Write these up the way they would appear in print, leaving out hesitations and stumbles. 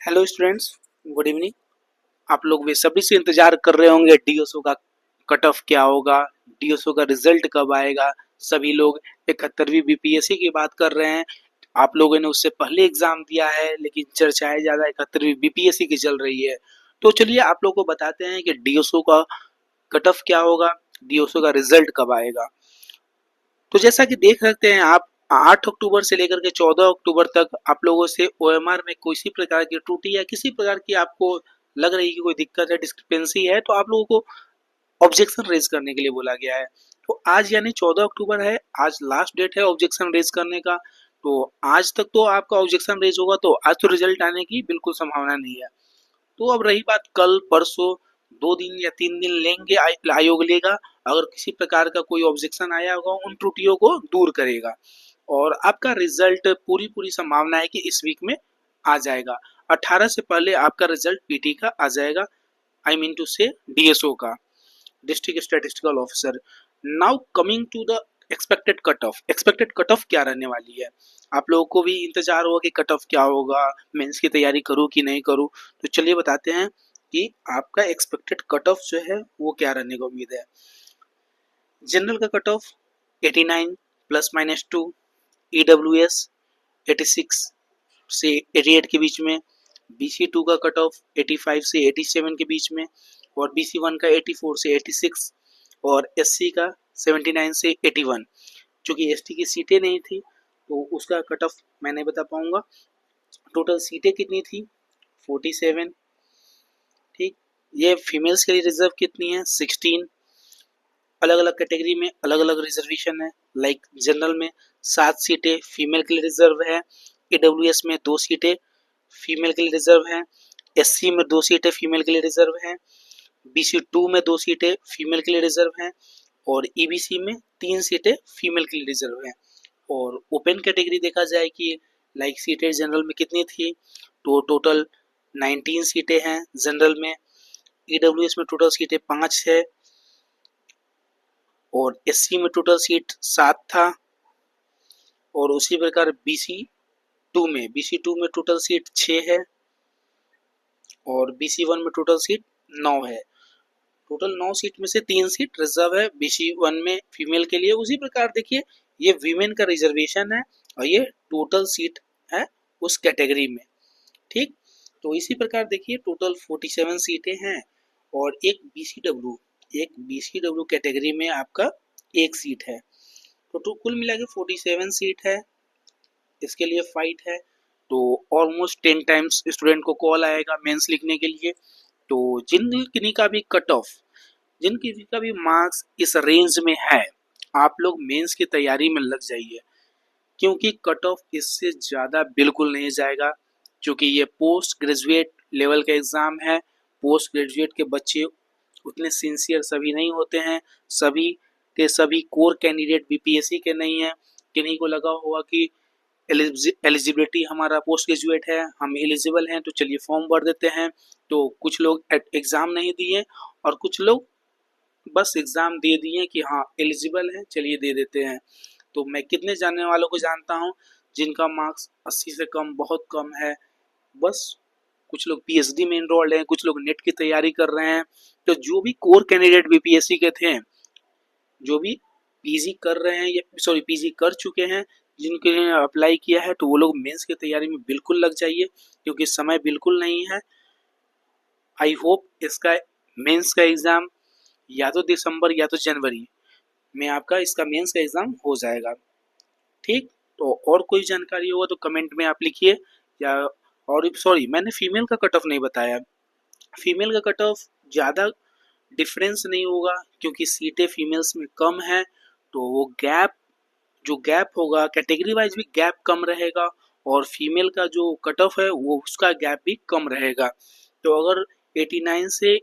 Hello students, good evening. आप लोग वे सभी से इंतजार कर रहे होंगे डीएसओ का कट ऑफ क्या होगा, डीएसओ का रिजल्ट कब आएगा। सभी लोग 71वीं बीपीएससी की बात कर रहे हैं। आप लोगों ने उससे पहले एग्जाम दिया है, लेकिन चर्चाएं ज़्यादा 71वीं बीपीएससी की चल रही है। तो चलिए आप लोग को बताते हैं कि डीएसओ का कट ऑफ क्या होगा, डीएसओ का रिजल्ट कब आएगा। तो जैसा कि देख सकते हैं आप, 8 अक्टूबर से लेकर के 14 अक्टूबर तक आप लोगों से ओएमआर में किसी प्रकार की त्रुटि या किसी प्रकार की आपको लग रही है कि कोई दिक्कत है, डिस्क्रिपेंसी है, तो आप लोगों को ऑब्जेक्शन रेज करने के लिए बोला गया है। तो आज यानी 14 अक्टूबर है, आज लास्ट डेट है ऑब्जेक्शन रेज करने का। तो आज तक तो आपका ऑब्जेक्शन रेज होगा, तो आज तो रिजल्ट आने की बिल्कुल संभावना नहीं है। तो अब रही बात कल परसों, 2 दिन या 3 दिन लेंगे, आयोग लेगा। अगर किसी प्रकार का कोई ऑब्जेक्शन आया होगा, उन त्रुटियों को दूर करेगा और आपका रिजल्ट पूरी पूरी संभावना है कि इस वीक में आ जाएगा। 18 से पहले आपका रिजल्ट पीटी का आ जाएगा, I mean to say DSO का, district statistical officer. Now coming to the expected cut off. Expected cut off क्या रहने वाली है, आप लोगों को भी इंतजार होगा कि कट ऑफ क्या होगा, मेंस की तैयारी करूँ कि नहीं करूँ। तो चलिए बताते हैं कि आपका एक्सपेक्टेड कट ऑफ जो है वो क्या रहने की उम्मीद है। जनरल का cut off 89 plus minus 2, EWS 86 से 88 के बीच में, बीसी 2 का कट ऑफ 85 से 87 के बीच में, और बीसी 1 का 84 से 86, और एससी का 79 से 81। चूंकि एसटी की सीटें नहीं थी तो उसका कट ऑफ मैं नहीं बता पाऊंगा। टोटल सीटें कितनी थी, 47। ठीक, ये फीमेल्स के लिए रिजर्व कितनी है, 16। अलग अलग कैटेगरी में अलग अलग रिजर्वेशन है। लाइक जनरल में 7 सीटें फीमेल के लिए रिजर्व है, ईडब्ल्यूएस में 2 सीटें फीमेल के लिए रिजर्व है, एससी में 2 सीटें फीमेल के लिए रिजर्व है, बीसी 2 में 2 सीटें फीमेल के लिए रिजर्व है, और ईबीसी में 3 सीटें फीमेल के लिए रिजर्व है। और ओपन कैटेगरी देखा जाए कि लाइक सीटें जनरल में कितनी थी, तो टोटल 19 सीटें हैं जनरल में, ईडब्ल्यूएस में टोटल सीटें 5 है, और एससी में टोटल सीट 7 था। और उसी प्रकार बीसी टू में टोटल सीट 6 है, और बीसी 1 में टोटल सीट 9 है। टोटल 9 सीट में से 3 सीट रिजर्व है बीसी 1 में फीमेल के लिए। उसी प्रकार देखिए, ये वीमेन का रिजर्वेशन है और ये टोटल सीट है उस कैटेगरी में। ठीक, तो इसी प्रकार देखिए टोटल 47 सीटें हैं, और एक बीसीडब्ल्यू कैटेगरी में आपका एक सीट है। तो कुल मिला के 47 सीट है, इसके लिए फाइट है। तो ऑलमोस्ट 10 टाइम्स स्टूडेंट को कॉल आएगा मेंस लिखने के लिए। तो जिन का भी कट ऑफ, जिन किसी का भी मार्क्स इस रेंज में है, आप लोग मेंस की तैयारी में लग जाइए, क्योंकि कट ऑफ इससे ज़्यादा बिल्कुल नहीं जाएगा। क्योंकि ये पोस्ट ग्रेजुएट लेवल का एग्ज़ाम है। पोस्ट ग्रेजुएट के बच्चे उतने सिंसियर सभी नहीं होते हैं, सभी के सभी कोर कैंडिडेट बीपीएससी के नहीं हैं। किन्हीं को लगा होगा कि एलिजिबिलिटी हमारा पोस्ट ग्रेजुएट है, हम एलिजिबल हैं, तो चलिए फॉर्म भर देते हैं। तो कुछ लोग एग्ज़ाम नहीं दिए और कुछ लोग बस एग्ज़ाम दे दिए कि हाँ एलिजिबल है, चलिए दे देते हैं। तो मैं कितने जानने वालों को जानता हूँ जिनका मार्क्स 80 से कम, बहुत कम है। बस कुछ लोग पीएचडी में इनरोल्ड हैं, कुछ लोग नेट की तैयारी कर रहे हैं। तो जो भी कोर कैंडिडेट बीपीएससी के थे, जो भी पीजी कर रहे हैं या सॉरी पीजी कर चुके हैं, जिनके लिए अप्लाई किया है, तो वो लोग मेंस की तैयारी में बिल्कुल लग जाइए, क्योंकि समय बिल्कुल नहीं है। आई होप इसका मेंस का एग्ज़ाम या तो दिसंबर या तो जनवरी में आपका इसका मेंस का एग्ज़ाम हो जाएगा। ठीक, तो और कोई जानकारी होगा तो कमेंट में आप लिखिए। या और सॉरी, मैंने फीमेल का कट ऑफ नहीं बताया। फीमेल का कट ऑफ ज़्यादा डिफरेंस नहीं होगा, क्योंकि सीटें फीमेल्स में कम है। तो वो गैप होगा, कैटेगरी वाइज भी गैप कम रहेगा, और फीमेल का जो कट ऑफ है वो उसका गैप भी कम रहेगा। तो अगर 89 से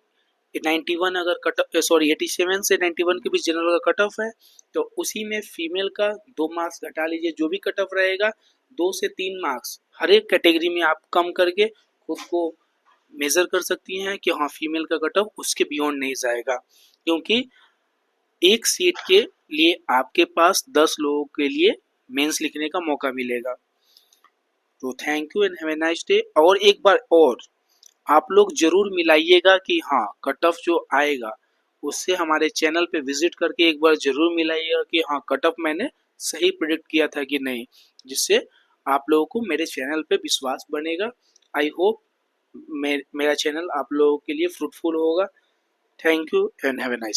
91 अगर कट ऑफ, सॉरी 87 से 91 के बीच जनरल का कट ऑफ है, तो उसी में फीमेल का 2 मार्क्स घटा लीजिए, जो भी कट ऑफ रहेगा 2 से 3 मार्क्स हर एक कैटेगरी में आप कम करके खुद को मेजर कर सकती हैं कि हाँ फीमेल का कट ऑफ उसके बियॉन्ड नहीं जाएगा। क्योंकि एक सीट के लिए आपके पास 10 लोगों के लिए मेंस लिखने का मौका मिलेगा। तो thank you and have a nice day. और एक बार और आप लोग जरूर मिलाइएगा कि हाँ कट ऑफ जो आएगा उससे हमारे चैनल पे विजिट करके एक बार जरूर मिलाइएगा कि हाँ कट ऑफ मैंने सही प्रिडिक्ट किया था कि नहीं, जिससे आप लोगों को मेरे चैनल पे विश्वास बनेगा। आई होप मेरा चैनल आप लोगों के लिए फ्रूटफुल होगा। Thank you and have a nice